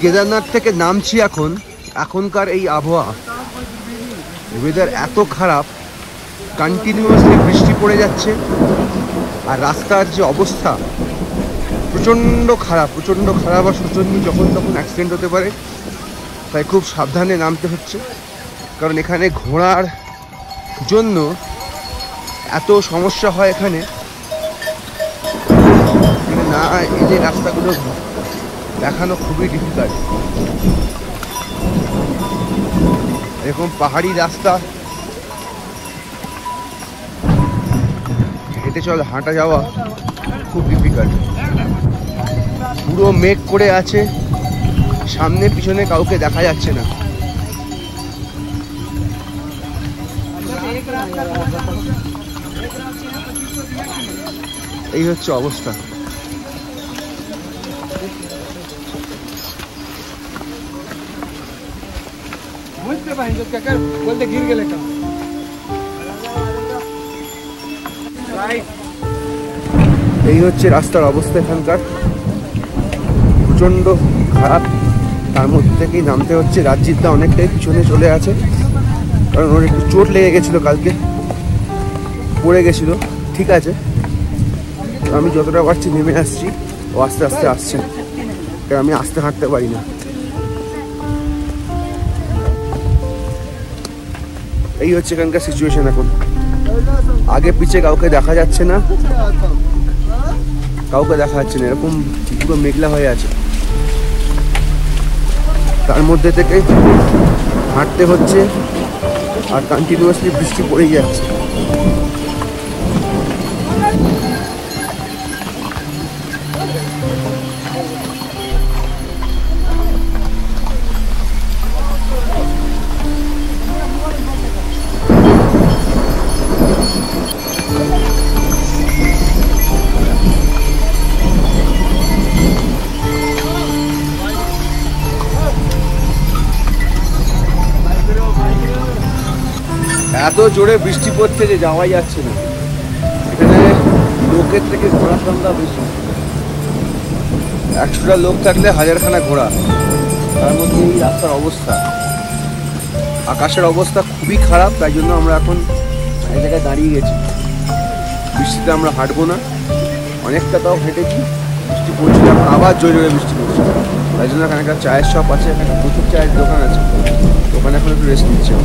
কেদারনাথ থেকে নামছি এখনকার এই আবহাওয়া, ওয়েদার এত খারাপ, কন্টিনিউয়াসলি বৃষ্টি পড়ে যাচ্ছে, আর রাস্তার যে অবস্থা প্রচণ্ড খারাপ আর শোচনীয়, যখন তখন অ্যাক্সিডেন্ট হতে পারে। তাই খুব সাবধানে নামতে হচ্ছে, কারণ এখানে ঘোড়ার জন্য এত সমস্যা হয় এখানে না এলে রাস্তাগুলো দেখানো খুবই ডিফিকাল্ট। এরকম পাহাড়ি রাস্তা হাঁটা যাওয়া খুব ডিফিকাল্ট। পুরো মেঘ করে আছে, সামনে পিছনে কাউকে দেখা যাচ্ছে না। এই হচ্ছে অবস্থা। এই হচ্ছে রাস্তার অবস্থা এখানকার, প্রচন্ড খারাপ। তার মধ্যে থেকেই নামতে হচ্ছে। রাজজিৎদা অনেকটাই পিছনে চলে আছে, কারণ ওর একটু চোট লেগে গেছিলো, কালকে পড়ে গেছিলো। ঠিক আছে, আমি যতটা পারছি নেমে আসছি, ও আস্তে আস্তে আসছে, কারণ আমি আস্তে হাঁটতে পারি না। এই হচ্ছে এখানকার সিচুয়েশন এখন। আগে পিছে কাউকে দেখা যাচ্ছে না, এরকম পুরো মেঘলা হয়ে আছে। তার মধ্যে থেকে হাঁটতে হচ্ছে, আর কন্টিনিউয়াসলি বৃষ্টি পড়েই যাচ্ছে। এত জোরে বৃষ্টি পড়ছে যে যাওয়াই যাচ্ছে না। এখানে লোকের থেকে ঘোড়ার সংখ্যা বেশি, 100টা লোক থাকলে 1000খানা ঘোড়া। তার মধ্যে এই রাস্তার অবস্থা, আকাশের অবস্থা খুবই খারাপ। তাই জন্য আমরা এখন এক জায়গায় দাঁড়িয়ে গেছি। বৃষ্টিতে আমরা হাঁটবো না, অনেকটা তাও হেঁটেছি। বৃষ্টি পড়ছিল, আবার জোরে জোরে বৃষ্টি পড়ছে। তাই জন্য এখানে একটা চায়ের শপ আছে, এখানে প্রচুর চায়ের দোকান আছে, ওখানে এখন একটু রেস্ট নিচ্ছে।